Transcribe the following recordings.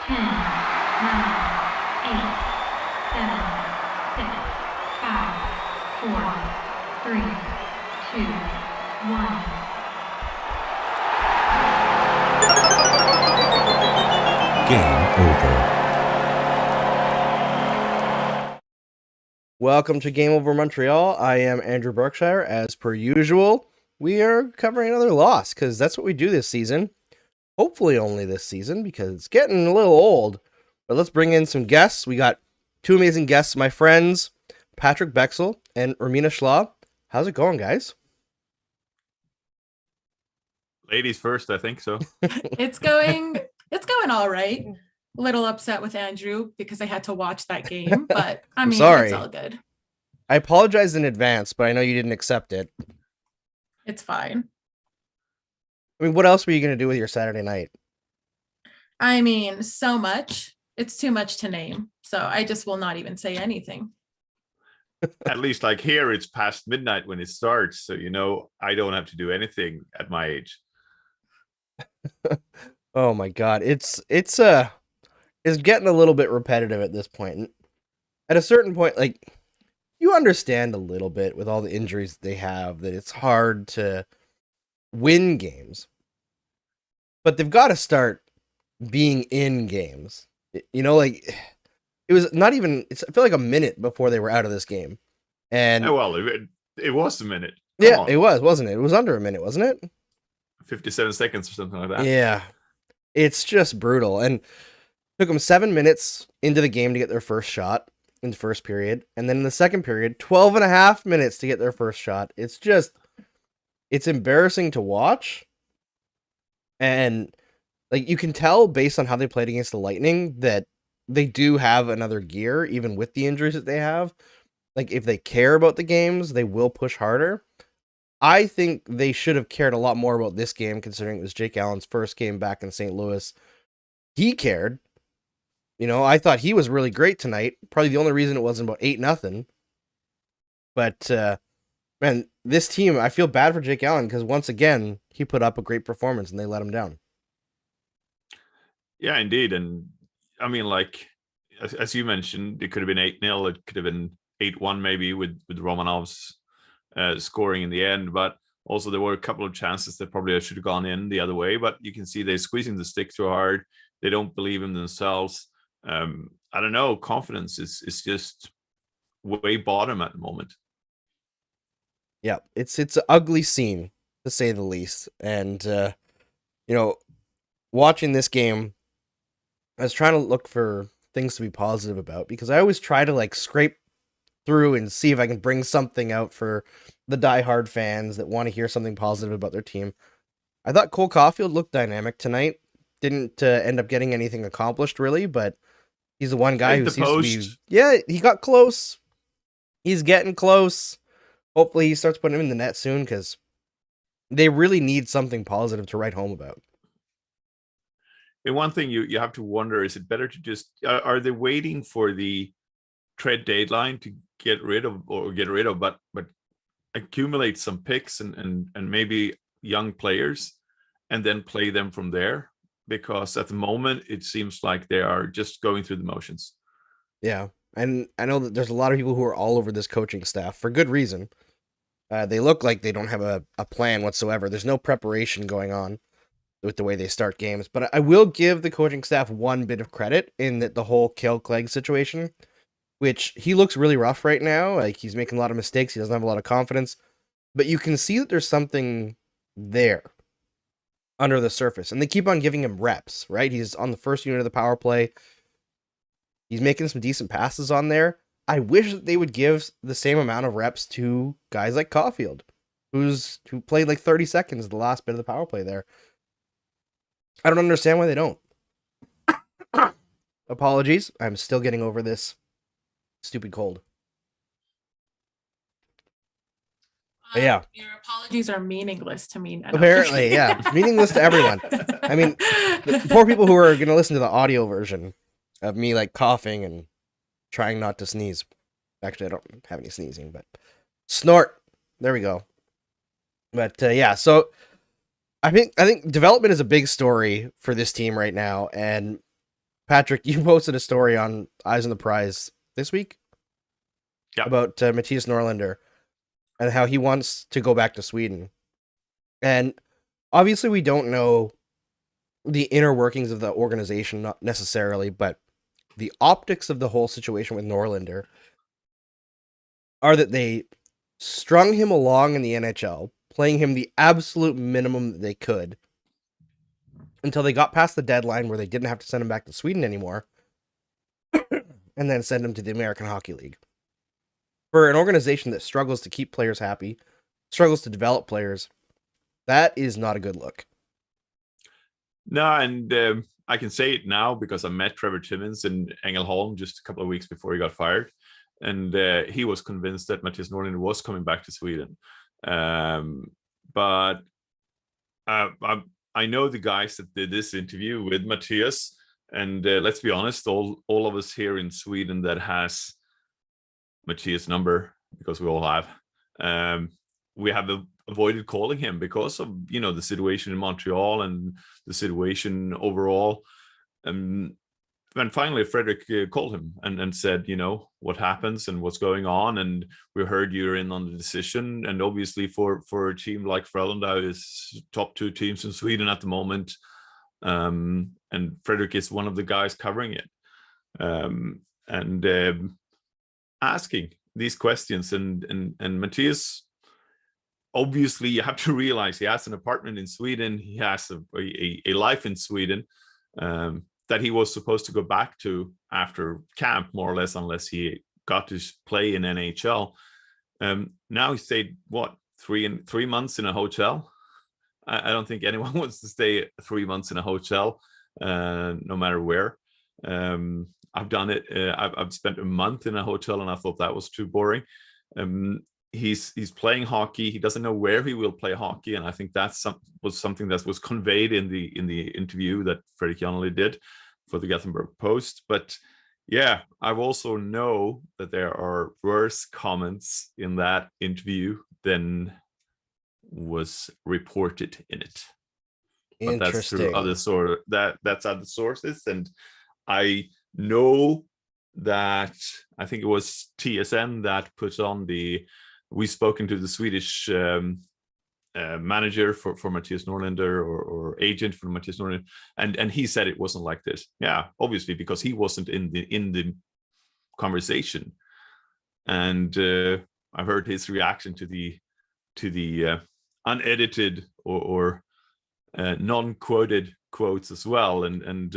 10, 9, 8, 7, 6, 5, 4, 3, 2, 1. Game over. Welcome to Game Over Montreal. I am Andrew Berkshire. As per usual, we are covering another loss because that's what we do this season. Hopefully only this season because it's getting a little old. But let's bring in some guests. We got two amazing guests, my friends, Patrik Bexell and Ramina Shlah. How's it going, guys? Ladies first, I think so. It's going all right. A little upset with Andrew because I had to watch that game, but I mean, sorry. It's all good. I apologize in advance, but I know you didn't accept it. It's fine. I mean, what else were you going to do with your Saturday night? I mean, so much. It's too much to name. So I just will not even say anything. At least like here, it's past midnight when it starts. So, I don't have to do anything at my age. Oh my God. It's getting a little bit repetitive at this point. And at a certain point, like, you understand a little bit with all the injuries that they have that it's hard to win games. But they've got to start being in games. Like, it was not even, I feel like a minute before they were out of this game. And it was a minute. Come on. It was, wasn't it? It was under a minute, wasn't it? 57 seconds or something like that. Yeah. It's just brutal. And took them 7 minutes into the game to get their first shot in the first period. And then in the second period, 12 and a half minutes to get their first shot. It's embarrassing to watch. And like, you can tell based on how they played against the Lightning that they do have another gear, even with the injuries that they have. Like, if they care about the games, they will push harder. I think they should have cared a lot more about this game, considering it was Jake Allen's first game back in St. Louis. He cared. I thought he was really great tonight. Probably the only reason it wasn't about 8-0. But, man, this team, I feel bad for Jake Allen because once again, he put up a great performance and they let him down. Yeah, indeed. And I mean, like, as you mentioned, it could have been 8-0. It could have been 8-1 maybe with Romanov's scoring in the end. But also there were a couple of chances that probably should have gone in the other way. But you can see they're squeezing the stick too hard. They don't believe in themselves. I don't know. Confidence is just way bottom at the moment. Yeah, it's an ugly scene, to say the least. And, watching this game, I was trying to look for things to be positive about because I always try to like scrape through and see if I can bring something out for the diehard fans that want to hear something positive about their team. I thought Cole Caulfield looked dynamic tonight. Didn't end up getting anything accomplished really, but he's the one guy who seems to be... Yeah, he got close. He's getting close. Hopefully he starts putting him in the net soon because they really need something positive to write home about. And one thing you have to wonder, is it better to just... Are they waiting for the trade deadline to get rid of, but accumulate some picks and maybe young players and then play them from there? Because at the moment, it seems like they are just going through the motions. Yeah, and I know that there's a lot of people who are all over this coaching staff for good reason. They look like they don't have a plan whatsoever. There's no preparation going on with the way they start games. But I will give the coaching staff one bit of credit in that the whole Kale Clegg situation, which he looks really rough right now. Like, he's making a lot of mistakes. He doesn't have a lot of confidence. But you can see that there's something there under the surface. And they keep on giving him reps, right? He's on the first unit of the power play. He's making some decent passes on there. I wish that they would give the same amount of reps to guys like Caulfield, who played like 30 seconds the last bit of the power play there. I don't understand why they don't. Apologies. I'm still getting over this stupid cold. But yeah. Your apologies are meaningless to me now. Apparently, yeah. Meaningless to everyone. I mean, the poor people who are going to listen to the audio version of me like coughing and trying not to sneeze. Actually, I don't have any sneezing, but snort. There we go. But yeah, so I think development is a big story for this team right now, and Patrik, you posted a story on Eyes on the Prize this week about Mattias Norlinder and how he wants to go back to Sweden. And obviously we don't know the inner workings of the organization, not necessarily, but the optics of the whole situation with Norlinder are that they strung him along in the NHL, playing him the absolute minimum that they could until they got past the deadline where they didn't have to send him back to Sweden anymore, and then send him to the American Hockey League. For an organization that struggles to keep players happy, struggles to develop players, that is not a good look. No, and I can say it now because I met Trevor Timmins in Ängelholm just a couple of weeks before he got fired. And he was convinced that Mattias Norlinder was coming back to Sweden. But I know the guys that did this interview with Mattias. And let's be honest, all of us here in Sweden that has Mattias' number, because we all have, we have avoided calling him because of, the situation in Montreal and the situation overall. And finally, Fredrik called him and said, what happens and what's going on. And we heard you're in on the decision. And obviously for a team like Frölunda is top 2 teams in Sweden at the moment. And Fredrik is one of the guys covering it. And asking these questions. And Mattias, obviously, you have to realize he has an apartment in Sweden. He has a life in Sweden that he was supposed to go back to after camp, more or less, unless he got to play in NHL. Now he stayed, 3 months in a hotel? I don't think anyone wants to stay 3 months in a hotel, no matter where. I've done it. I've spent a month in a hotel, and I thought that was too boring. He's playing hockey. He doesn't know where he will play hockey, and I think was something that was conveyed in the interview that Fredrik Janeli did for the Gothenburg Post. But yeah, I also know that there are worse comments in that interview than was reported in it. But that's through that's other sources, and I know that I think it was TSN that put on we've spoken to the Swedish manager for Mattias Norlinder or agent for Mattias Norlinder, and he said it wasn't like this. Yeah, obviously, because he wasn't in the conversation, and I heard his reaction to the unedited or non-quoted quotes as well, and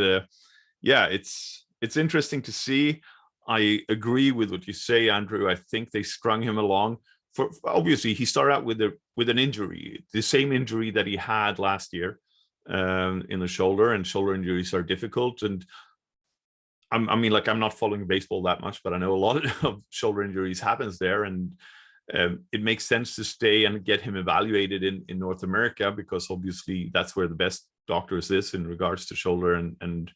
yeah, it's interesting to see. I agree with what you say, Andrew. I think they strung him along. For obviously, he started out with an injury, the same injury that he had last year in the shoulder, and shoulder injuries are difficult. And I'm not following baseball that much, but I know a lot of shoulder injuries happens there, and it makes sense to stay and get him evaluated in North America, because obviously that's where the best doctors is in regards to shoulder and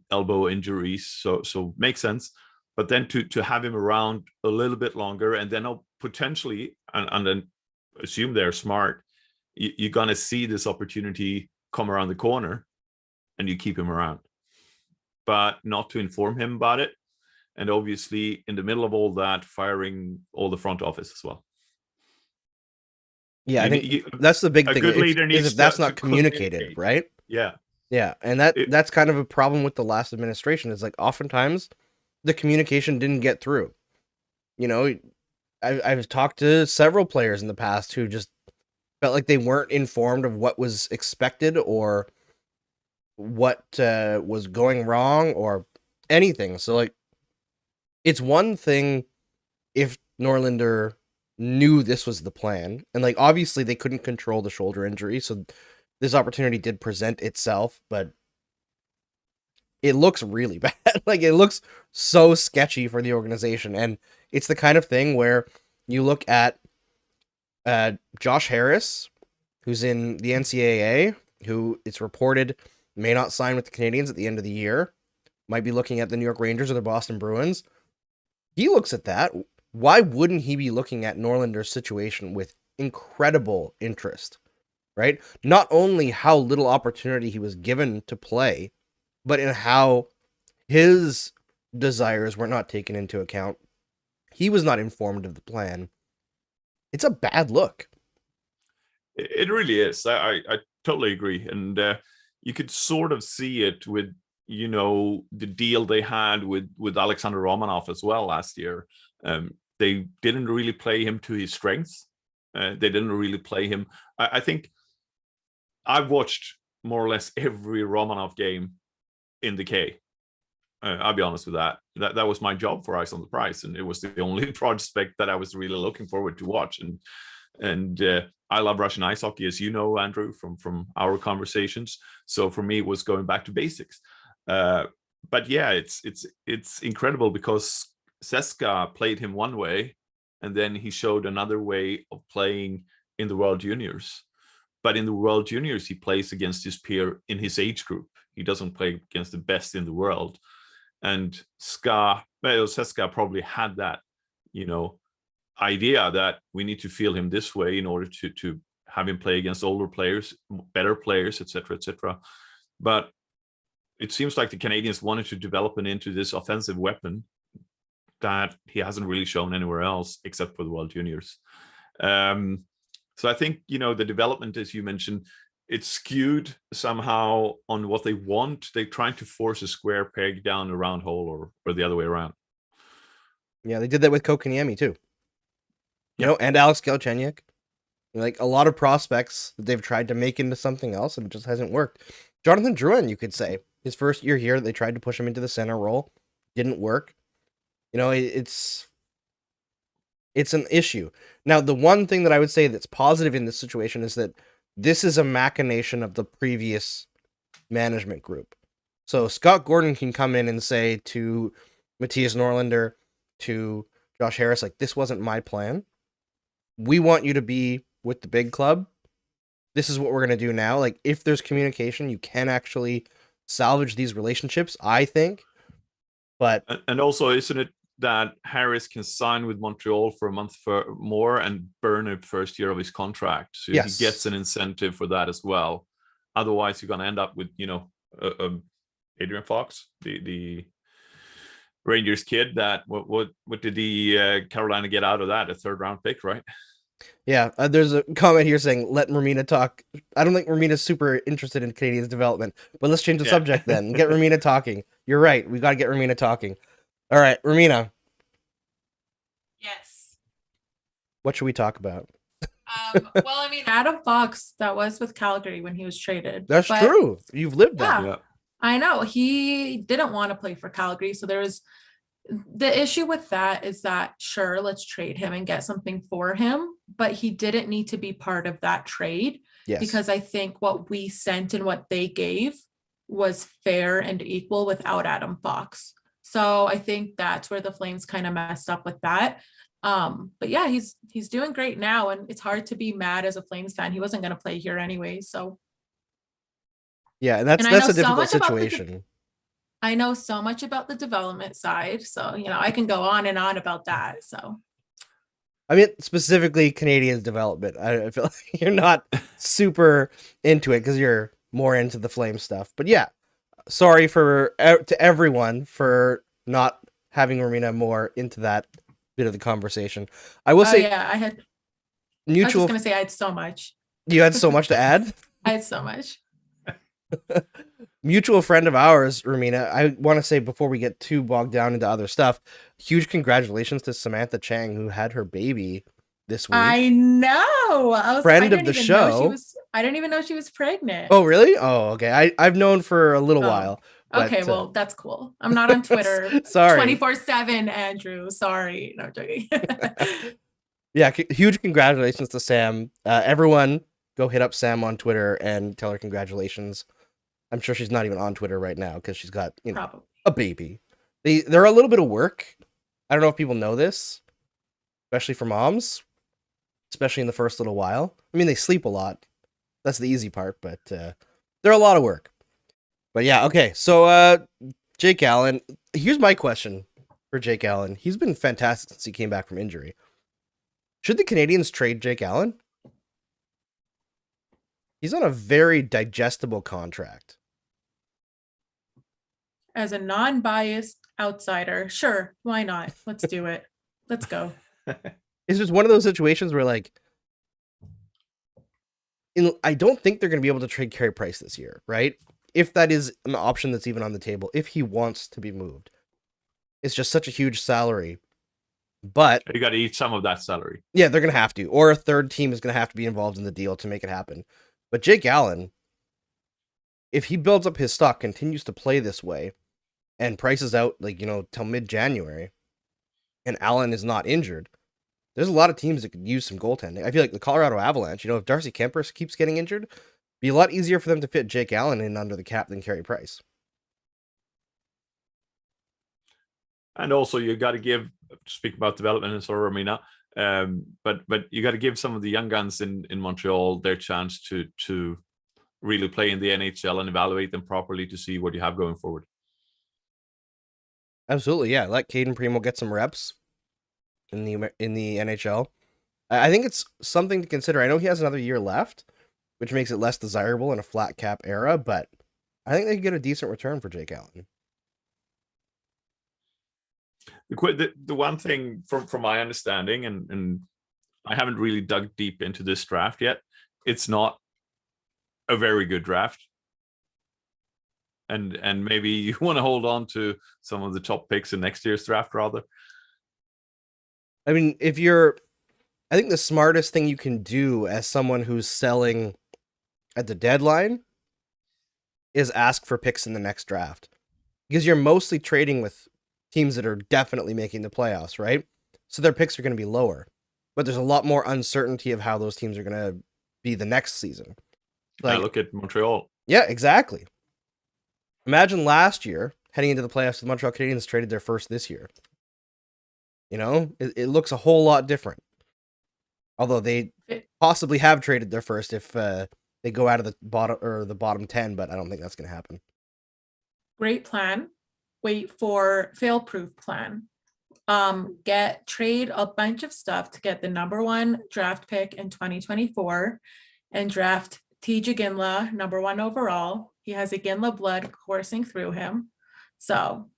elbow injuries. So makes sense. But then to have him around a little bit longer, and then potentially, and then assume they're smart, you're going to see this opportunity come around the corner, and you keep him around, but not to inform him about it. And obviously, in the middle of all that, firing all the front office as well. Yeah, I think that's the big thing. Good leader needs if that's not communicated, right? Yeah. Yeah, and that's kind of a problem with the last administration. Is like oftentimes the communication didn't get through. I've talked to several players in the past who just felt like they weren't informed of what was expected or what was going wrong or anything. So like, it's one thing if Norlinder knew this was the plan, and like obviously they couldn't control the shoulder injury, so this opportunity did present itself, but it looks really bad. Like, it looks so sketchy for the organization, and it's the kind of thing where you look at Josh Harris, who's in the NCAA, who it's reported may not sign with the Canadiens at the end of the year, might be looking at the New York Rangers or the Boston Bruins. He looks at that. Why wouldn't he be looking at Norlinder's situation with incredible interest, right? Not only how little opportunity he was given to play, but in how his desires were not taken into account. He was not informed of the plan. It's a bad look. It really is. I totally agree. And you could sort of see it with, the deal they had with Alexander Romanov as well last year. They didn't really play him to his strengths. They didn't really play him. I think I've watched more or less every Romanov game in the K. I'll be honest with that. That was my job for Ice on the Prize, and it was the only prospect that I was really looking forward to watch. And I love Russian ice hockey, as you know, Andrew, from our conversations. So for me, it was going back to basics. But yeah, it's incredible because Seska played him one way, and then he showed another way of playing in the World Juniors. But in the World Juniors, he plays against his peer in his age group. He doesn't play against the best in the world. And Seska probably had that, idea that we need to feel him this way in order to have him play against older players, better players, etc., etc. But it seems like the Canadiens wanted to develop him into this offensive weapon that he hasn't really shown anywhere else except for the World Juniors. So I think, the development, as you mentioned, it's skewed somehow on what they want. They're trying to force a square peg down a round hole or the other way around. Yeah, they did that with Kotkaniemi too. And Alex Galchenyuk. Like a lot of prospects that they've tried to make into something else and it just hasn't worked. Jonathan Drouin, you could say. His first year here, they tried to push him into the center role. Didn't work. It's an issue. Now, the one thing that I would say that's positive in this situation is that this is a machination of the previous management group. So Scott Gordon can come in and say to Mattias Norlinder, to Josh Harris, like, this wasn't my plan. We want you to be with the big club. This is what we're going to do now. Like, if there's communication, you can actually salvage these relationships, I think. But and also, isn't it that Harris can sign with Montreal for a month more and burn a first year of his contract? So yes, he gets an incentive for that as well. Otherwise, you're going to end up with, Adrian Fox, the Rangers kid. That what did the Carolina get out of that? A third round pick, right? Yeah, there's a comment here saying, let Ramina talk. I don't think Ramina's super interested in Canadiens development, but let's change the subject then. Get Ramina talking. You're right. We got to get Ramina talking. All right, Ramina. Yes. What should we talk about? Well, Adam Fox, that was with Calgary when he was traded. That's true. You've lived that. Yeah, I know. He didn't want to play for Calgary. So there was the issue with that is that, sure, let's trade him and get something for him, but he didn't need to be part of that trade. Yes. Because I think what we sent and what they gave was fair and equal without Adam Fox. So I think that's where the Flames kind of messed up with that. But yeah, he's doing great now, and it's hard to be mad as a Flames fan. He wasn't going to play here anyway. So yeah, and that's a difficult situation. I know so much about the development side, so I can go on and on about that. So specifically Canadiens development. I feel like you're not super into it because you're more into the Flame stuff. But yeah, sorry to everyone for not having Ramina more into that bit of the conversation. I will say, yeah, I was just gonna say I had so much. You had so much to add? I had so much. Mutual friend of ours, Ramina, I want to say before we get too bogged down into other stuff, huge congratulations to Samantha Chang, who had her baby this week. I know. Friend of the show. I didn't even know she was pregnant. Oh, really? Oh, okay. I've known for a little while. But, okay, well, that's cool. I'm not on Twitter. Sorry. 24/7, Andrew. Sorry. No, I'm joking. Yeah, huge congratulations to Sam. Everyone, go hit up Sam on Twitter and tell her congratulations. I'm sure she's not even on Twitter right now because she's got a baby. They're a little bit of work. I don't know if people know this, especially for moms, especially in the first little while. They sleep a lot. That's the easy part, but they're a lot of work. But yeah, okay. So Jake Allen, here's my question for Jake Allen. He's been fantastic since he came back from injury. Should the Canadiens trade Jake Allen? He's on a very digestible contract. as a non-biased outsider, sure, why not? Let's do it. Let's go. It's just one of those situations where, like, I don't think they're going to be able to trade Carey Price this year, right? If that is an option that's even on the table, if he wants to be moved. It's just such a huge salary. But You got to eat some of that salary. yeah, they're going to have to. Or a third team is going to have to be involved in the deal to make it happen. But Jake Allen, if he builds up his stock, continues to play this way, and Price is out, like, till mid-January, and Allen is not injured, there's a lot of teams that could use some goaltending. I feel like the Colorado Avalanche, if Darcy Kemper keeps getting injured, it'd be a lot easier for them to fit Jake Allen in under the cap than Carey Price. And also, you got to give, speak about development and sort of Ramina, but you got to give some of the young guns in Montreal their chance to really play in the NHL and evaluate them properly to see what you have going forward. Absolutely, yeah. Let Caden Primo get some reps in the NHL. I think it's something to consider. I know he has another year left, which makes it less desirable in a flat cap era, but I think they could get a decent return for Jake Allen. The one thing from my understanding, and I haven't really dug deep into this draft yet, it's not a very good draft. And maybe you want to hold on to some of the top picks in next year's draft rather. I mean, I think the smartest thing you can do as someone who's selling at the deadline is ask for picks in the next draft. Because you're mostly trading with teams that are definitely making the playoffs, right? So their picks are going to be lower. But there's a lot more uncertainty of how those teams are going to be the next season. Like, look at Montreal. Yeah, exactly. Imagine last year, heading into the playoffs, the Montreal Canadiens traded their first this year. It looks a whole lot different. Although they possibly have traded their first if they go out of the bottom 10, but I don't think that's going to happen. Great plan. Wait for fail-proof plan. Trade a bunch of stuff to get the number 1 draft pick in 2024 and draft T.J. Ginla, number 1 overall. He has a Ginla blood coursing through him. So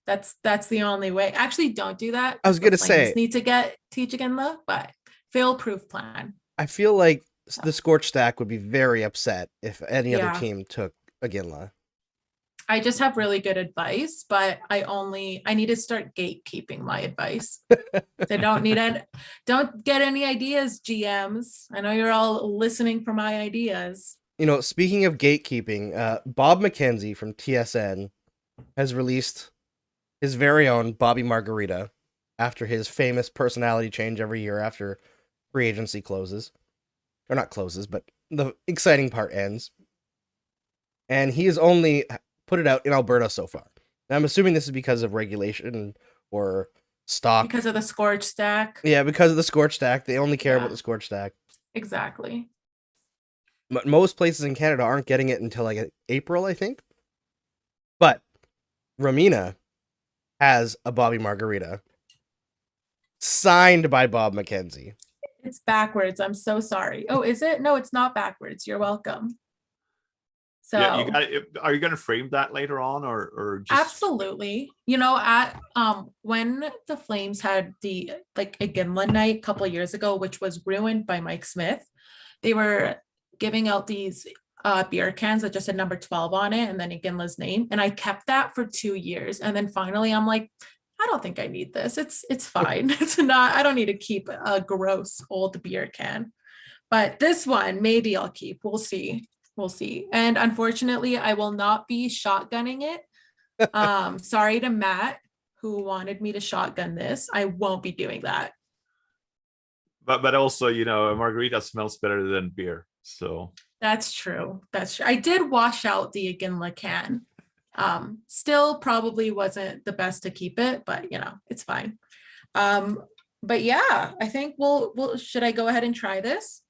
that's the only way. Actually, don't do that. I was going to say. Need to get T.J. Ginla, but fail-proof plan. I feel like the Scorchstack would be very upset if any other team took a Ginla. I just have really good advice, but I need to start gatekeeping my advice. I don't get any ideas, GMs. I know you're all listening for my ideas. Speaking of gatekeeping, Bob McKenzie from TSN has released his very own Bobby Margarita after his famous personality change every year after free agency closes. Or not closes, but the exciting part ends. And he has only put it out in Alberta so far. Now, I'm assuming this is because of regulation or stock. Because of the Scorchstack. Yeah, because of the Scorchstack. They only care about the Scorchstack. Exactly. But most places in Canada aren't getting it until like April, I think. But Ramina has a Bobby Margarita signed by Bob McKenzie. It's backwards. I'm so sorry. Oh, is it? No, it's not backwards. You're welcome. So yeah, are you going to frame that later on or just... Absolutely. At when the Flames had the a Ginla night a couple of years ago, which was ruined by Mike Smith, they were giving out these beer cans that just had number 12 on it and then Ginla's name. And I kept that for 2 years. And then finally I'm like, I don't think I need this. It's fine. I don't need to keep a gross old beer can. But this one, maybe I'll keep. We'll see. And unfortunately, I will not be shotgunning it. Sorry to Matt, who wanted me to shotgun this. I won't be doing that. But also, a margarita smells better than beer. So that's true. I did wash out the Ginla can. Still probably wasn't the best to keep it, but it's fine. But yeah, I think we'll should I go ahead and try this?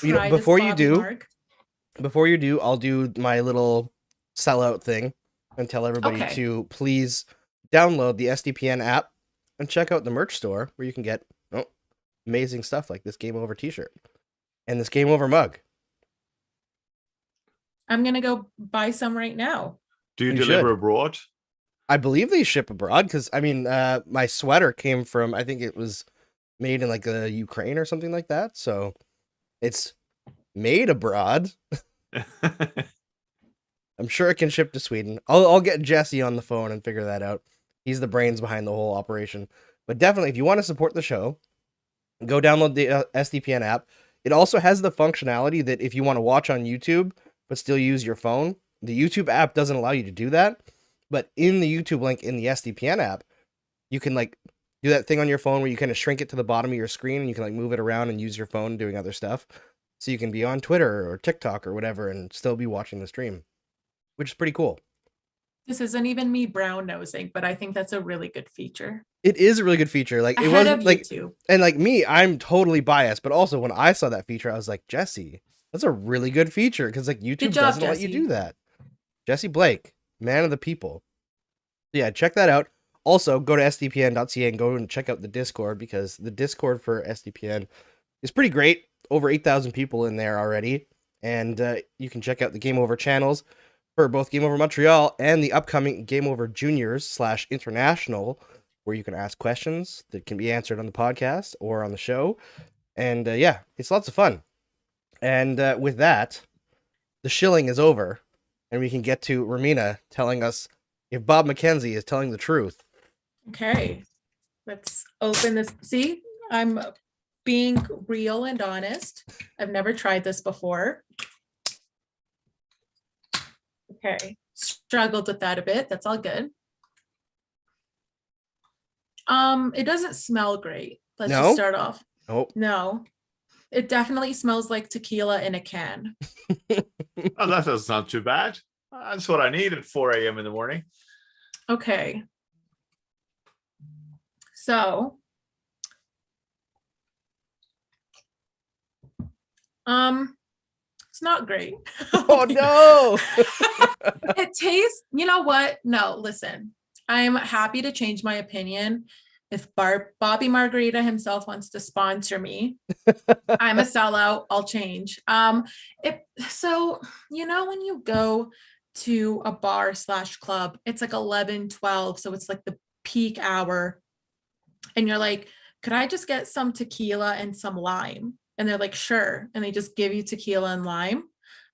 Before you do, I'll do my little sellout thing and tell everybody to please download the SDPN app and check out the merch store where you can get amazing stuff like this Game Over t-shirt and this Game Over mug. I'm going to go buy some right now. Do you You deliver should. abroad? I believe they ship abroad because I mean, my sweater came from, I think it was made in like Ukraine or something like that. So it's made abroad. I'm sure it can ship to Sweden. I'll get Jesse on the phone and figure that out. He's the brains behind the whole operation. But definitely, if you want to support the show, go download the SDPN app. It also has the functionality that if you want to watch on YouTube but still use your phone, the YouTube app doesn't allow you to do that. But in the YouTube link in the SDPN app, you can like do that thing on your phone where you kind of shrink it to the bottom of your screen and you can like move it around and use your phone doing other stuff. So you can be on Twitter or TikTok or whatever and still be watching the stream, which is pretty cool. This isn't even me brown nosing, but I think that's a really good feature. It is a really good feature. Like it Ahead wasn't of like, YouTube. and like me, I'm totally biased, but also when I saw that feature, I was like, Jesse, that's a really good feature because like YouTube job, doesn't let you Jesse. do that. Jesse Blake, man of the people. Yeah, check that out. Also, go to sdpn.ca and go and check out the Discord because the Discord for SDPN is pretty great. Over 8,000 people in there already. And you can check out the Game Over channels for both Game Over Montreal and the upcoming Game Over Juniors / International, where you can ask questions that can be answered on the podcast or on the show. And yeah, it's lots of fun. And with that, the shilling is over, and we can get to Ramina telling us if Bob McKenzie is telling the truth. Okay, let's open this. See, I'm being real and honest. I've never tried this before. Okay, struggled with that a bit. That's all good. It doesn't smell great. Let's No? just start off. Oh, No, it definitely smells like tequila in a can. Oh, that's not too bad. That's what I need at 4 a.m. in the morning. Okay. So, it's not great. oh no! It tastes, you know what? No, listen, I'm happy to change my opinion. If Bobby Margarita himself wants to sponsor me, I'm a sellout. I'll change. So, you know, when you go to a bar / club, it's like 11, 12. So it's like the peak hour. And you're like, could I just get some tequila and some lime? And they're like, sure. And they just give you tequila and lime.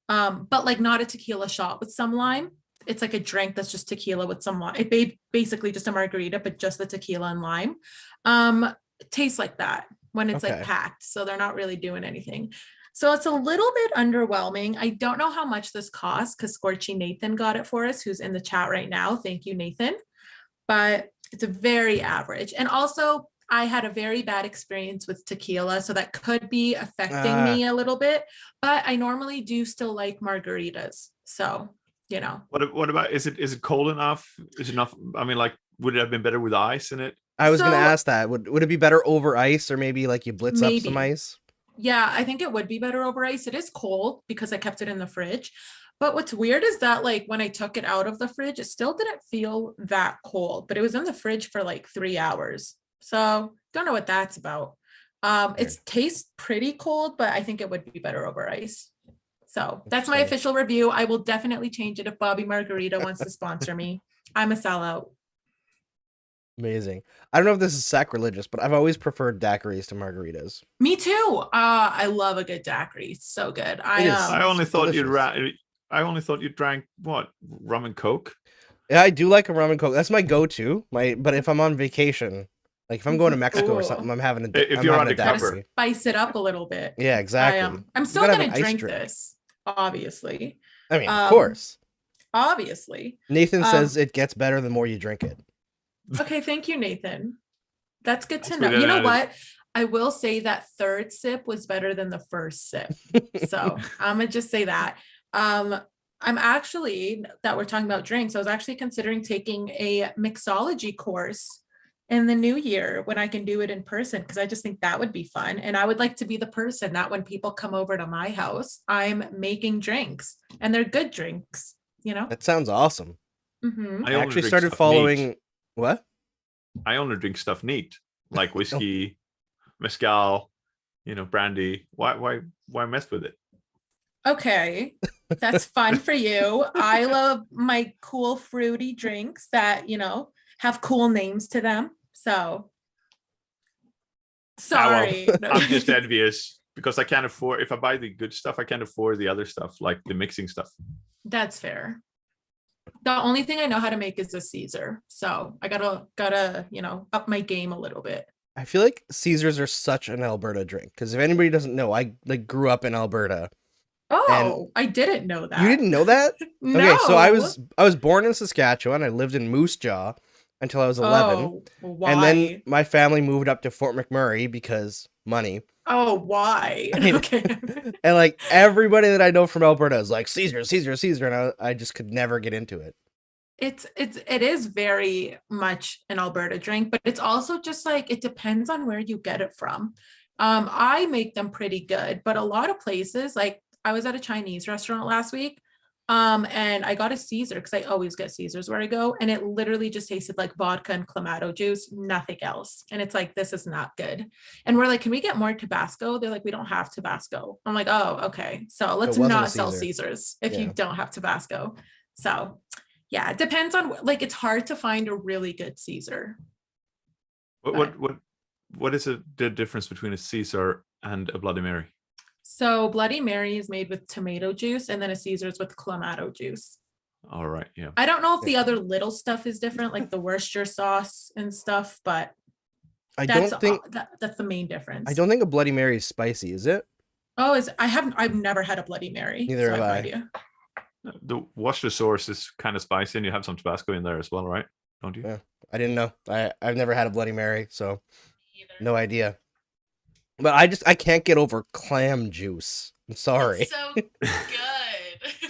But like not a tequila shot with some lime. It's like a drink that's just tequila with some lime. It basically just a margarita, but just the tequila and lime. It tastes like that when it's like packed. So they're not really doing anything. So it's a little bit underwhelming. I don't know how much this costs because Scorchy Nathan got it for us, who's in the chat right now. Thank you, Nathan. But it's a very average. And also, I had a very bad experience with tequila, so that could be affecting me a little bit. But I normally do still like margaritas. So, you know. What about, is it cold enough? Is it enough? I mean, like, would it have been better with ice in it? I was going to ask that. Would it be better over ice, or maybe like you blitz up some ice? Yeah, I think it would be better over ice. It is cold because I kept it in the fridge. But what's weird is that like when I took it out of the fridge, it still didn't feel that cold, but it was in the fridge for like 3 hours. So don't know what that's about. It tastes pretty cold, but I think it would be better over ice. So that's my official review. I will definitely change it if Bobby Margarita wants to sponsor me. I'm a sellout. Amazing. I don't know if this is sacrilegious, but I've always preferred daiquiris to margaritas. Me too. I love a good daiquiri. It's so good. I only thought you drank what, rum and coke. Yeah, I do like a rum and coke. That's my go-to. But if I'm on vacation, like if I'm going to Mexico or something, I'm having a if you're on the daiquiri. Spice it up a little bit. Yeah, exactly. I'm still gonna drink this, obviously. I mean, of course. Obviously. Nathan says it gets better the more you drink it. Okay, thank you, Nathan. That's good to know. You know what? I will say that third sip was better than the first sip. So I'm gonna just say that. I'm actually, that we're talking about drinks, I was actually considering taking a mixology course in the new year when I can do it in person, because I just think that would be fun. And I would like to be the person that when people come over to my house, I'm making drinks and they're good drinks, you know? That sounds awesome. Mm-hmm. I actually started following neat. What? I only drink stuff neat, like whiskey, mezcal, brandy. Why mess with it? Okay, that's fun for you. I love my cool fruity drinks that, have cool names to them. So sorry. No. I'm just envious because I can't afford, if I buy the good stuff, I can't afford the other stuff, like the mixing stuff. That's fair. The only thing I know how to make is a Caesar. So I gotta, up my game a little bit. I feel like Caesars are such an Alberta drink because if anybody doesn't know, I like grew up in Alberta. Oh, I didn't know that. You didn't know that? No. Okay, so I was born in Saskatchewan. I lived in Moose Jaw until I was 11. Oh, why? And then my family moved up to Fort McMurray because money. Oh, why? Okay. And like everybody that I know from Alberta is like Caesar, and I just could never get into it. It is very much an Alberta drink, but it's also just like it depends on where you get it from. I make them pretty good, but a lot of places, like I was at a Chinese restaurant last week, and I got a Caesar because I always get Caesars where I go, and it literally just tasted like vodka and clamato juice, nothing else. And it's like, this is not good. And we're like, can we get more Tabasco? They're like, we don't have Tabasco. I'm like, oh, okay. So let's not sell Caesars if you don't have Tabasco. So yeah, it depends on, like, it's hard to find a really good Caesar. What is the difference between a Caesar and a Bloody Mary? So Bloody Mary is made with tomato juice, and then a Caesar's with clamato juice. All right, yeah. I don't know if the other little stuff is different, like the Worcestershire sauce and stuff, but that's the main difference. I don't think a Bloody Mary is spicy, is it? Oh, I've never had a Bloody Mary. Neither have I. Idea. The Worcestershire sauce is kind of spicy, and you have some Tabasco in there as well, right? Don't you? Yeah, I didn't know. I've never had a Bloody Mary, so no idea. But I can't get over clam juice. I'm sorry. It's so good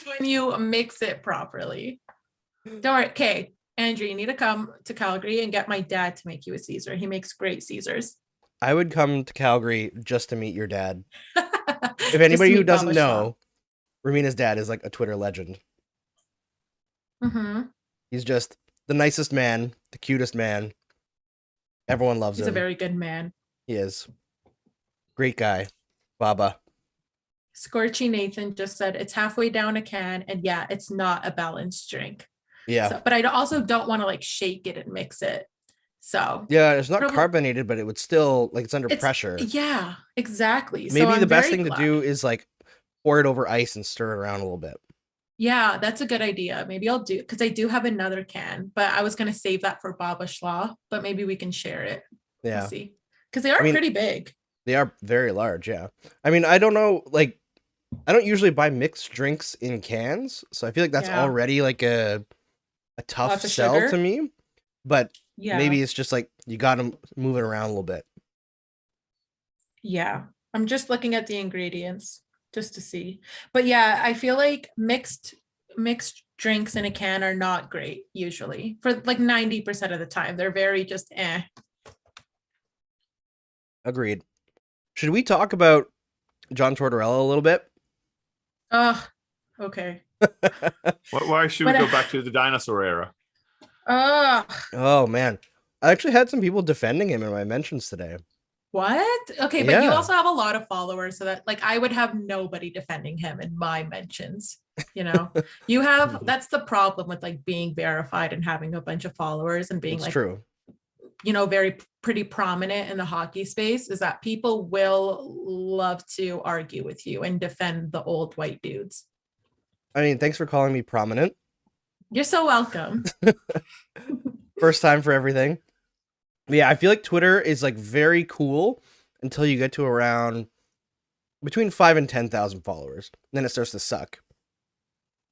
when you mix it properly. Don't worry. Okay, Andrew, you need to come to Calgary and get my dad to make you a Caesar. He makes great Caesars. I would come to Calgary just to meet your dad. If anybody who doesn't know, Ramina's dad is like a Twitter legend. Mm-hmm. He's just the nicest man, the cutest man. Everyone loves him. He's a very good man. He is. Great guy. Baba. Scorchy Nathan just said it's halfway down a can, and yeah, it's not a balanced drink. Yeah. So, but I also don't want to like shake it and mix it. So yeah, it's not carbonated, but it would still like it's under pressure. Yeah, exactly. Maybe the best thing to do is like pour it over ice and stir it around a little bit. Yeah, that's a good idea. Maybe I'll do, because I do have another can, but I was going to save that for Baba Shlah, but maybe we can share it. Yeah. We'll see. Because they are pretty big. They are very large, yeah. I mean, I don't know, like, I don't usually buy mixed drinks in cans, so I feel like that's already like a tough sell to me. But maybe it's just like you got to move it around a little bit. Yeah, I'm just looking at the ingredients just to see. But yeah, I feel like mixed drinks in a can are not great usually. For like 90% of the time, they're very just eh. Agreed. Should we talk about John Tortorella a little bit? Okay. Why should we go back to the dinosaur era? Oh man, I actually had some people defending him in my mentions today. What? Okay, but you also have a lot of followers, so that like I would have nobody defending him in my mentions. You know, you have, that's the problem with like being verified and having a bunch of followers and being true. You know, pretty prominent in the hockey space, is that people will love to argue with you and defend the old white dudes. I mean, thanks for calling me prominent. You're so welcome. First time for everything. Yeah, I feel like Twitter is like very cool until you get to around between 5,000 and 10,000 followers. Then it starts to suck.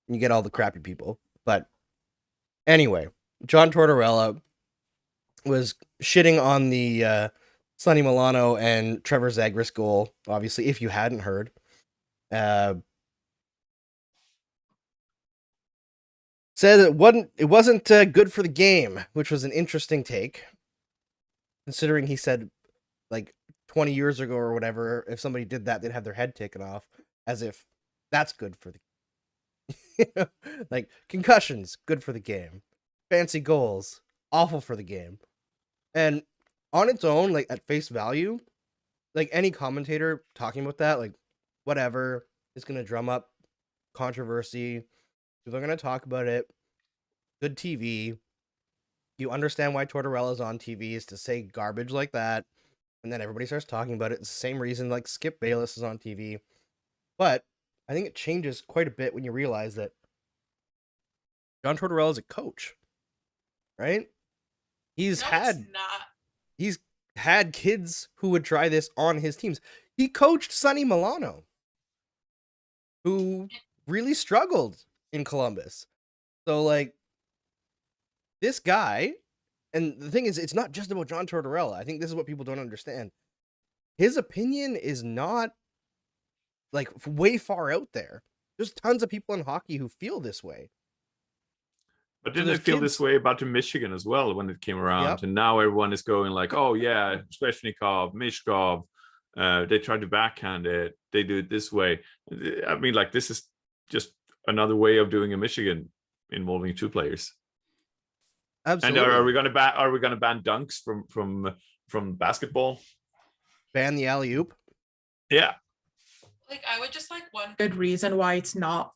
You get all the crappy people. But anyway, John Tortorella was shitting on the Sonny Milano and Trevor Zagris goal, obviously, if you hadn't heard. Said it wasn't good for the game, which was an interesting take, considering he said like 20 years ago or whatever, if somebody did that, they'd have their head taken off, as if that's good for the like concussions, good for the game. Fancy goals, awful for the game. And on its own, like at face value, like any commentator talking about that, like whatever, is going to drum up controversy. People are going to talk about it. Good TV. You understand why Tortorella's on TV is to say garbage like that. And then everybody starts talking about it. It's the same reason like Skip Bayless is on TV. But I think it changes quite a bit when you realize that John Tortorella is a coach, right? He's had kids who would try this on his teams. He coached Sonny Milano, who really struggled in Columbus. So like this guy, and the thing is, it's not just about John Tortorella. I think this is what people don't understand. His opinion is not like way far out there. There's tons of people in hockey who feel this way. But didn't they feel this way about Michigan as well when it came around? Yep. And now everyone is going like, oh yeah, Sveshnikov, Mishkov, they tried to backhand it. They do it this way. I mean, like this is just another way of doing a Michigan involving two players. Absolutely. And are we going to ban dunks from basketball? Ban the alley-oop? Yeah. Like I would just like one good reason why it's not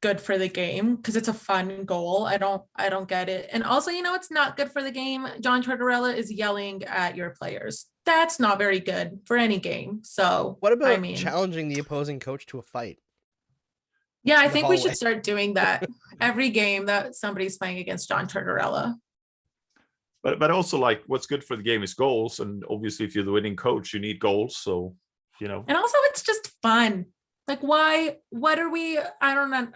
good for the game, because it's a fun goal. I don't get it. And also, it's not good for the game. John Tortorella is yelling at your players. That's not very good for any game. So what about challenging the opposing coach to a fight? Yeah, I think we should start doing that every game that somebody's playing against John Tortorella. But also like what's good for the game is goals. And obviously if you're the winning coach, you need goals. So, And also it's just fun. Like what are we, I don't know.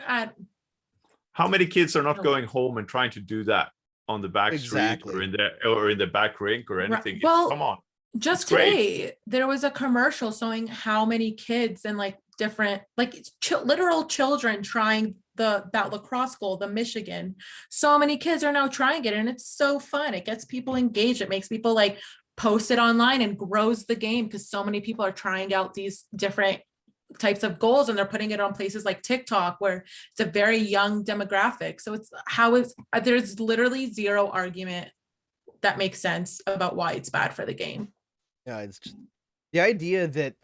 How many kids are not going home and trying to do that on the back street or in the back rink or anything? Well, come on. Just today, there was a commercial showing how many kids and like different, like literal children trying that lacrosse goal, the Michigan. So many kids are now trying it, and it's so fun. It gets people engaged. It makes people like post it online and grows the game because so many people are trying out these different types of goals, and they're putting it on places like TikTok where it's a very young demographic. So there's literally zero argument that makes sense about why it's bad for the game. Yeah, it's just the idea that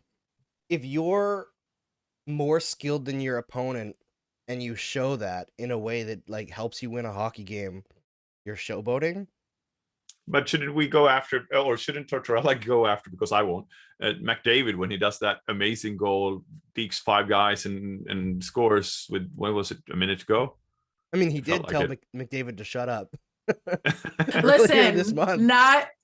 if you're more skilled than your opponent and you show that in a way that like helps you win a hockey game, you're showboating. But shouldn't we go after, or shouldn't Tortorella go after, because I won't, McDavid when he does that amazing goal, beats 5 guys and scores with, when was it, a minute to go? I mean, he did tell McDavid to shut up. Listen,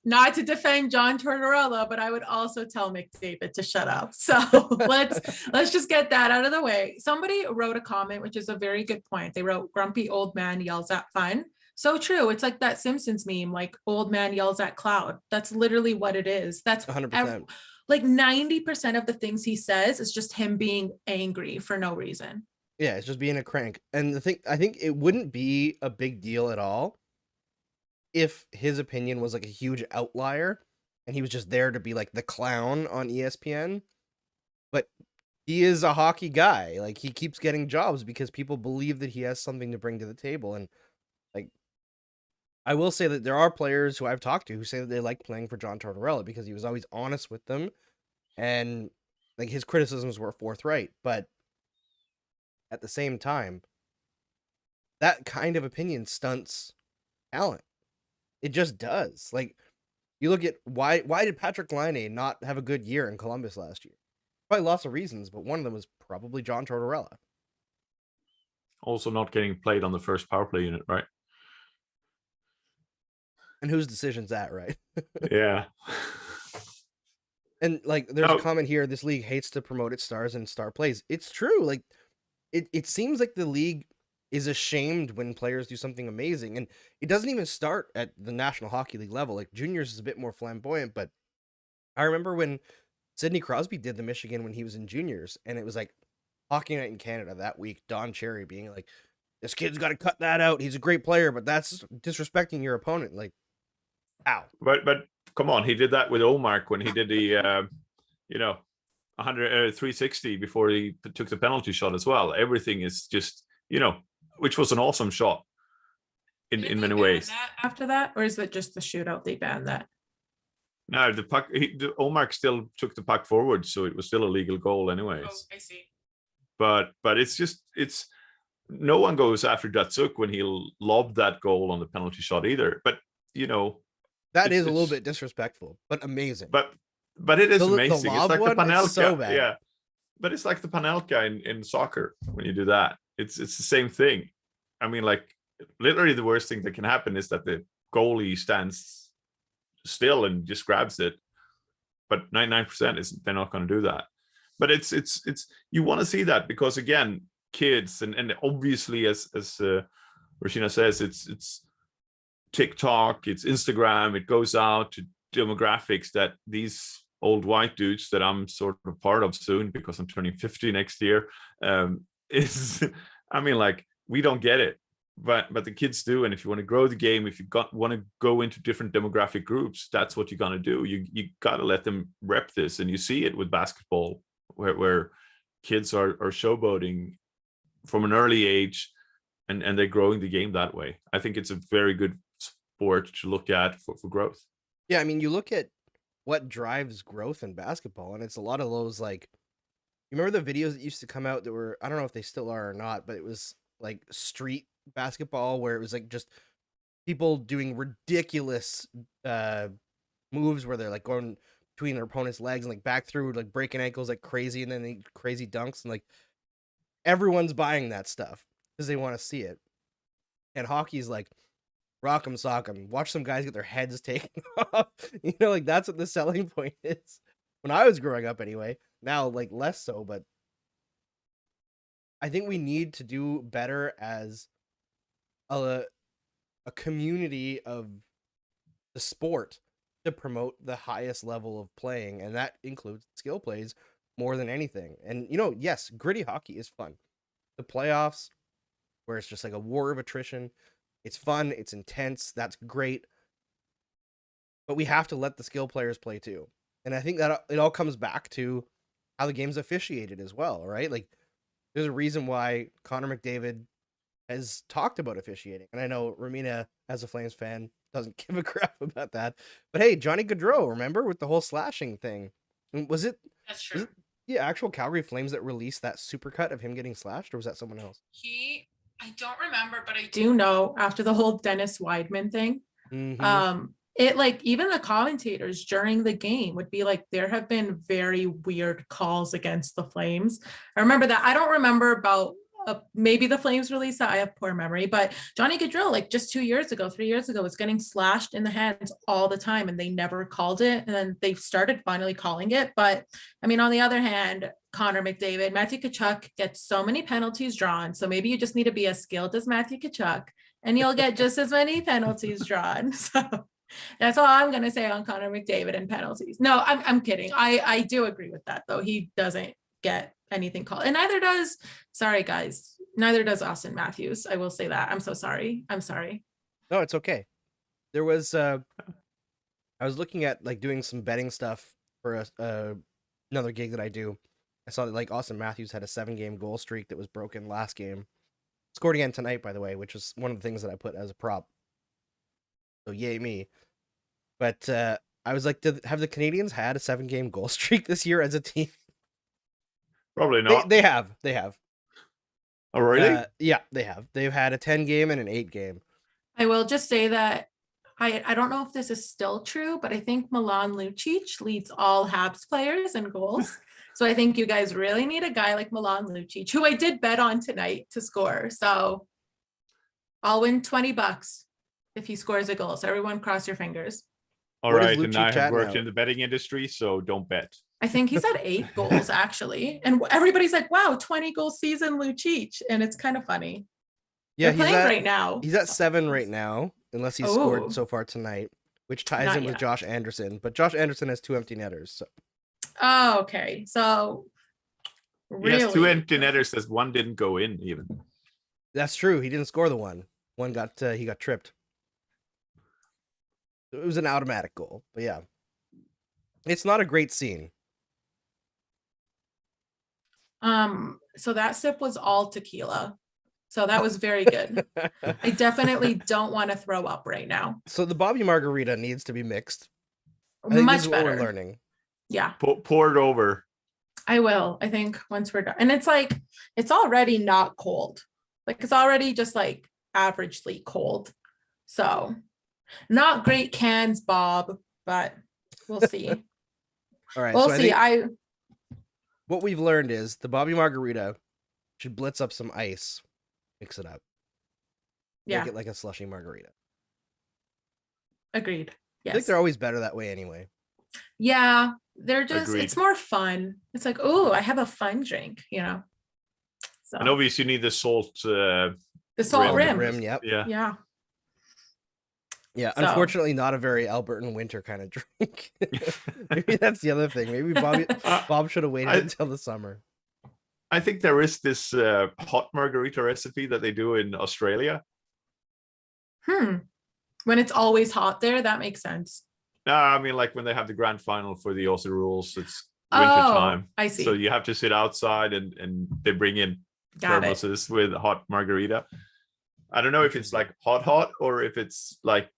not to defend John Tortorella, but I would also tell McDavid to shut up. So let's just get that out of the way. Somebody wrote a comment, which is a very good point. They wrote, "Grumpy old man yells at fun." So true. It's like that Simpsons meme, like old man yells at cloud. That's literally what it is. That's 100%. Like 90% of the things he says is just him being angry for no reason. Yeah, it's just being a crank. And I think it wouldn't be a big deal at all if his opinion was like a huge outlier and he was just there to be like the clown on ESPN. But he is a hockey guy. Like he keeps getting jobs because people believe that he has something to bring to the table. And like, I will say that there are players who I've talked to who say that they like playing for John Tortorella because he was always honest with them and like his criticisms were forthright. But at the same time, that kind of opinion stunts talent. It just does. Like, you look at why did Patrik Laine not have a good year in Columbus last year? Probably lots of reasons, but one of them was probably John Tortorella. Also not getting played on the first power play unit, right? And whose decision's that, right? Yeah. And like, there's a comment here, this league hates to promote its stars and star plays. It's true. Like, it seems like the league is ashamed when players do something amazing. And it doesn't even start at the National Hockey League level. Like, juniors is a bit more flamboyant, but I remember when Sidney Crosby did the Michigan when he was in juniors, and it was like Hockey Night in Canada that week, Don Cherry being like, this kid's got to cut that out. He's a great player, but that's disrespecting your opponent. Like, ow. But come on, he did that with Omark when he did the 360 before he took the penalty shot as well. Everything is just, which was an awesome shot in many ways. After that, or is it just the shootout they banned that? No, the puck. Omark still took the puck forward, so it was still a legal goal, anyways. Oh, I see. but it's no one goes after Datsuk when he lobbed that goal on the penalty shot either. But that is a little bit disrespectful, but amazing. But it is the amazing. It's like the Panelka, so bad. yeah. But it's like the Panelka in soccer when you do that. It's the same thing. I mean, like literally the worst thing that can happen is that the goalie stands still and just grabs it. But 99% they're not going to do that. But it's you want to see that because again, kids and obviously as Rashina says, it's TikTok, it's Instagram, it goes out to demographics that these old white dudes that I'm sort of part of soon because I'm turning 50 next year is I mean, like, we don't get it, but the kids do. And if you want to grow the game, if you want to go into different demographic groups, that's what you're going to do. You got to let them rep this. And you see it with basketball where kids are showboating from an early age and they're growing the game that way. I think it's a very good sport to look at for growth. Yeah, I mean, you look at what drives growth in basketball, and it's a lot of those, like, you remember the videos that used to come out that were, I don't know if they still are or not, but it was like street basketball where it was like just people doing ridiculous moves where they're like going between their opponent's legs and like back through, like breaking ankles like crazy, and then they crazy dunks, and like everyone's buying that stuff because they want to see it. And hockey's like, rock 'em, sock 'em. Watch some guys get their heads taken off. Like that's what the selling point is. When I was growing up, anyway. Now, like less so, but I think we need to do better as a community of the sport to promote the highest level of playing, and that includes skill plays more than anything. And yes, gritty hockey is fun. The playoffs, where it's just like a war of attrition. It's fun, it's intense, that's great. But we have to let the skill players play too. And I think that it all comes back to how the game's officiated as well, right? Like, there's a reason why Connor McDavid has talked about officiating. And I know Ramina, as a Flames fan, doesn't give a crap about that. But hey, Johnny Gaudreau, remember, with the whole slashing thing? Was it... That's true. The actual Calgary Flames that released that supercut of him getting slashed, or was that someone else? I don't remember, but I do know after the whole Dennis Weidman thing, it, like, even the commentators during the game would be like, there have been very weird calls against the Flames. I remember that. I don't remember about maybe the Flames released that. I have poor memory, but Johnny Gaudreau, like just 3 years ago, was getting slashed in the hands all the time, and they never called it. And then they started finally calling it. But I mean, on the other hand, Connor McDavid, Matthew Tkachuk gets so many penalties drawn. So maybe you just need to be as skilled as Matthew Tkachuk, and you'll get just as many penalties drawn. So that's all I'm going to say on Connor McDavid and penalties. No, I'm kidding. I do agree with that, though. He doesn't get anything called, and neither does Austin Matthews. I will say that. I'm so sorry. No, it's okay. There was I was looking at like doing some betting stuff for another gig that I do. I saw that like Austin Matthews had a 7-game goal streak that was broken last game. Scored again tonight, by the way, which was one of the things that I put as a prop. So yay me. But I was like, have the Canadiens had a 7-game goal streak this year as a team? Probably not. They have. Oh, really? Yeah, they have. They've had a 10-game and an 8-game. I will just say that I don't know if this is still true, but I think Milan Lucic leads all Habs players in goals. So I think you guys really need a guy like Milan Lucic, who I did bet on tonight to score. So I'll win $20 if he scores a goal. So everyone cross your fingers. All right, and I have worked in the betting industry, so don't bet. I think he's at 8 goals, actually. And everybody's like, wow, 20-goal season, Lucic. And it's kind of funny. Yeah, he's playing right now. He's at 7 right now, unless he's scored so far tonight, which ties in with Josh Anderson. But Josh Anderson has 2 empty netters. So. Oh, okay. So really? He has 2 empty netters as one didn't go in even. That's true. He didn't score the one. One got he got tripped. It was an automatic goal, but yeah. It's not a great scene. So that sip was all tequila. So that was very good. I definitely don't want to throw up right now. So the Bobby Margarita needs to be mixed. I think Much this is better. what we're learning. Yeah. Pour it over. I will. I think once we're done. And it's like, it's already not cold. Like it's already just like averagely cold. So not great cans, Bob, but we'll see. All right. We'll so see. I think what we've learned is the Bobby Margarita should blitz up some ice, mix it up. Yeah. Make it like a slushy margarita. Agreed. I Yes. think they're always better that way anyway. Yeah. They're just, Agreed. it's more fun. It's like, oh, I have a fun drink, you know? So And obviously you need the salt. the salt rim. rim. Yep. Yeah. Yeah. Yeah. So- Unfortunately, not a very Albertan winter kind of drink. Maybe that's the other thing. Maybe Bob should have waited until the summer. I think there is this hot margarita recipe that they do in Australia. When it's always hot there, that makes sense. No, I mean like when they have the grand final for the Aussie rules, it's winter time. I see. So you have to sit outside and they bring in Got it. thermoses with hot margarita. I don't know if it's like hot or if it's like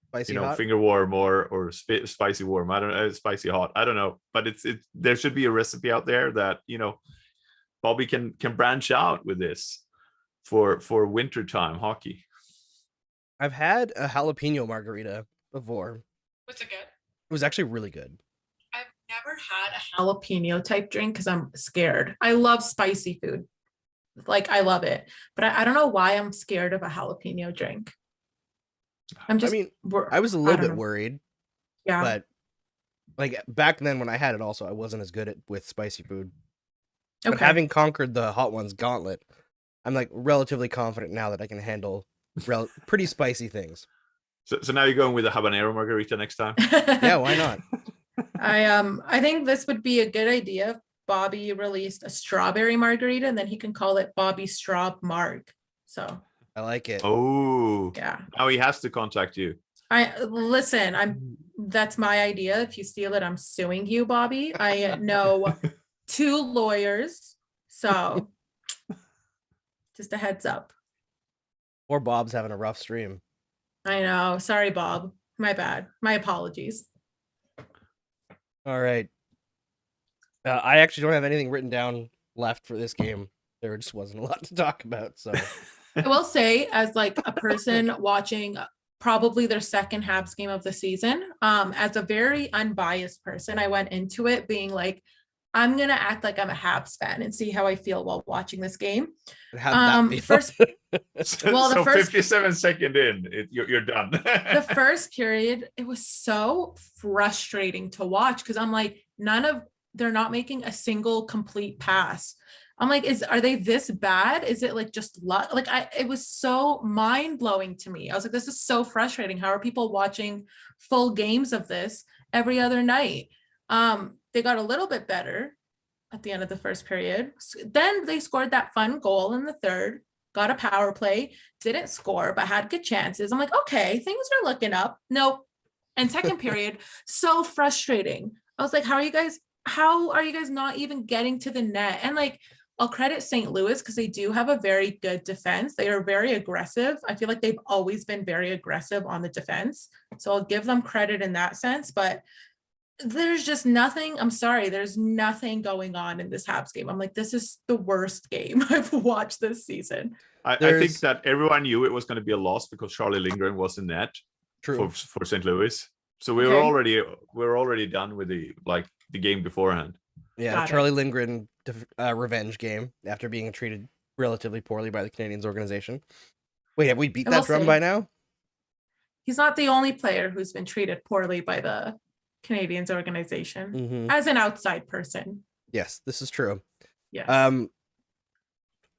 Spicy you know hot. finger warm or spicy warm. I don't know, spicy hot. I don't know, but it's there should be a recipe out there that you know Bobby can branch out with this for wintertime hockey. I've had a jalapeno margarita before. Was it good? It was actually really good. I've never had a jalapeno type drink because I'm scared. I love spicy food. Like I love it, but I don't know why I'm scared of a jalapeno drink. I'm just, I mean, I was a little bit know. worried, Yeah. but like back then when I had it also, I wasn't as good with spicy food. But Okay. having conquered the hot ones gauntlet, I'm like relatively confident now that I can handle pretty spicy things. So now you're going with a habanero margarita next time. Yeah, why not? I think this would be a good idea if Bobby released a strawberry margarita and then he can call it Bobby Straw Marg. So I like it. Oh, yeah. now he has to contact you. That's my idea. If you steal it, I'm suing you, Bobby. I know 2 lawyers. So just a heads up. Or Bob's having a rough stream. I know. Sorry, Bob. My bad. My apologies. All right. I actually don't have anything written down left for this game. There just wasn't a lot to talk about. So I will say, as like a person watching probably their second Habs game of the season, as a very unbiased person, I went into it being like, I'm gonna act like I'm a Habs fan and see how I feel while watching this game. how'd that feel? First, well, the so first 57 seconds in, you're done. the first period, it was so frustrating to watch because I'm like, they're not making a single complete pass. I'm like, are they this bad? Is it like just luck? Like it was so mind blowing to me. I was like, this is so frustrating. How are people watching full games of this every other night? They got a little bit better at the end of the first period. Then they scored that fun goal in the third, got a power play, didn't score, but had good chances. I'm like, okay, things are looking up. Nope. And second period, so frustrating. I was like, how are you guys not even getting to the net? And like, I'll credit St. Louis because they do have a very good defense. They are very aggressive. I feel like they've always been very aggressive on the defense. So I'll give them credit in that sense, but there's just nothing. I'm sorry. There's nothing going on in this Habs game. I'm like, this is the worst game I've watched this season. I think that everyone knew it was going to be a loss because Charlie Lindgren was in net for St. Louis. So we were already done with the game beforehand. Yeah, Got Charlie Lindgren revenge game after being treated relatively poorly by the Canadiens organization. Wait, have we beat that drum by now? He's not the only player who's been treated poorly by the Canadiens organization as an outside person. Yes, this is true. Yes.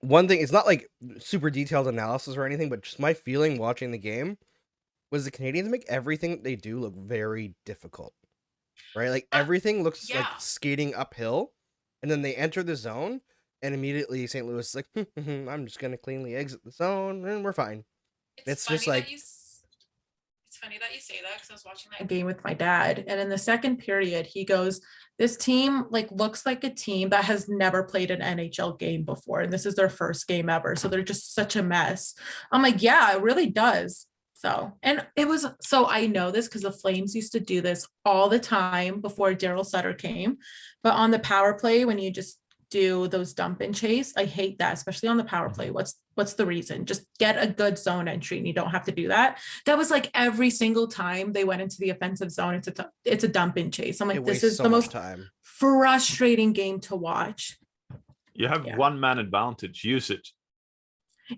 One thing, it's not like super detailed analysis or anything, but just my feeling watching the game was the Canadiens make everything that they do look very difficult. Right? Like everything looks like skating uphill, and then they enter the zone, and immediately St. Louis is like, I'm just going to cleanly exit the zone, and we're fine. It's just like... It's funny that you say that because I was watching that game with my dad, and in the second period, he goes, this team like looks like a team that has never played an NHL game before, and this is their first game ever, so they're just such a mess. I'm like, yeah, it really does. So, and it was, so I know this because the Flames used to do this all the time before Daryl Sutter came. But on the power play, when you just do those dump and chase, I hate that, especially on the power play. What's the reason? Just get a good zone entry and you don't have to do that. That was like every single time they went into the offensive zone, it's a dump and chase. I'm like, this is the most time. frustrating game to watch. You have one man advantage, use it.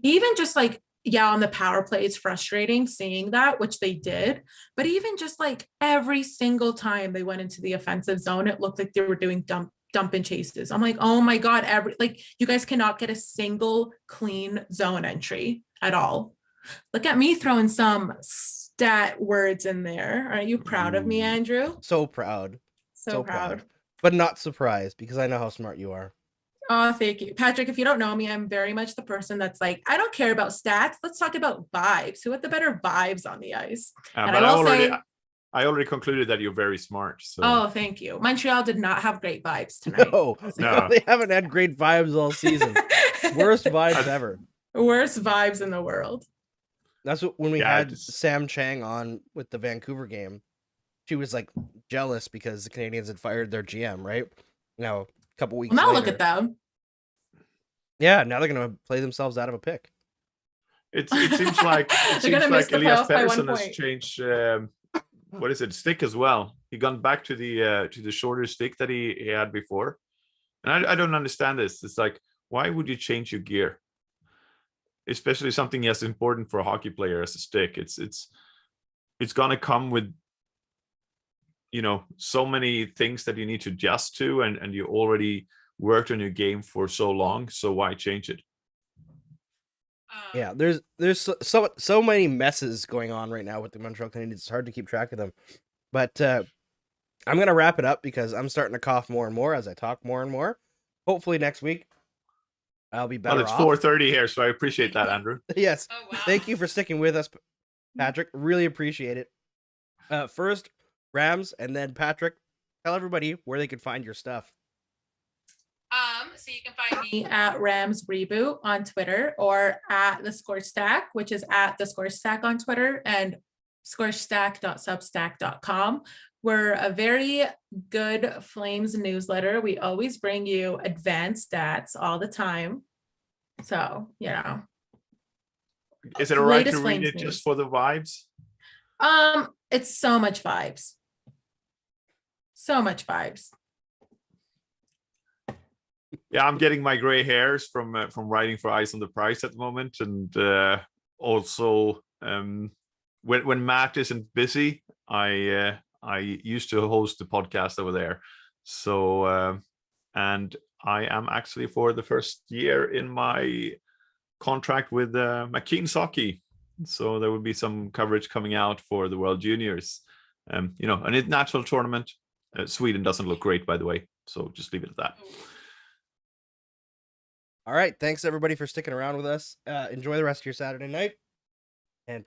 Even just like, yeah, on the power play, it's frustrating seeing that, which they did. But even just like every single time they went into the offensive zone, it looked like they were doing dump and chases. I'm like, oh my God, you guys cannot get a single clean zone entry at all. Look at me throwing some stat words in there. Aren't you proud of me, Andrew? So proud. So proud. But not surprised because I know how smart you are. Oh, thank you. Patrik, if you don't know me, I'm very much the person that's like, I don't care about stats. Let's talk about vibes. Who had the better vibes on the ice? But I already concluded that you're very smart. So. Oh, thank you. Montreal did not have great vibes tonight. No, they haven't had great vibes all season. Worst vibes ever. Worst vibes in the world. That's what, when we had Sam Chang on with the Vancouver game, she was like jealous because the Canadiens had fired their GM, right? Now, a couple weeks now later, look at them. Yeah, now they're going to play themselves out of a pick. It seems like Elias Pettersson has changed. What is it? Stick as well. He gone back to the shorter stick that he had before, and I don't understand this. It's like, why would you change your gear, especially something as important for a hockey player as a stick? It's gonna come with, you know, so many things that you need to adjust to, and you already worked on your game for so long, so why change it? Yeah, there's so many messes going on right now with the Montreal Canadiens. It's hard to keep track of them. But I'm going to wrap it up because I'm starting to cough more and more as I talk more and more. Hopefully next week I'll be better. Well, it's 4:30 here, so I appreciate that, Andrew. Yes. Oh, wow. Thank you for sticking with us, Patrik. Really appreciate it. First, Ramz, and then Patrik. Tell everybody where they can find your stuff. So you can find me at Ramz Reboot on Twitter, or at the Scorchstack, which is at the Scorchstack on Twitter, and scorchstack.substack.com. We're a very good Flames newsletter. We always bring you advanced stats all the time. So, you know. Is it all right to read it just for the vibes? It's so much vibes. So much vibes. Yeah, I'm getting my gray hairs from writing for Eyes on the Prize at the moment, and also when Matt isn't busy, I used to host the podcast over there. So and I am actually for the first year in my contract with McKeen Hockey, so there will be some coverage coming out for the World Juniors. You know, an international tournament. Sweden doesn't look great, by the way, so just leave it at that. All right. Thanks, everybody, for sticking around with us. Enjoy the rest of your Saturday night. And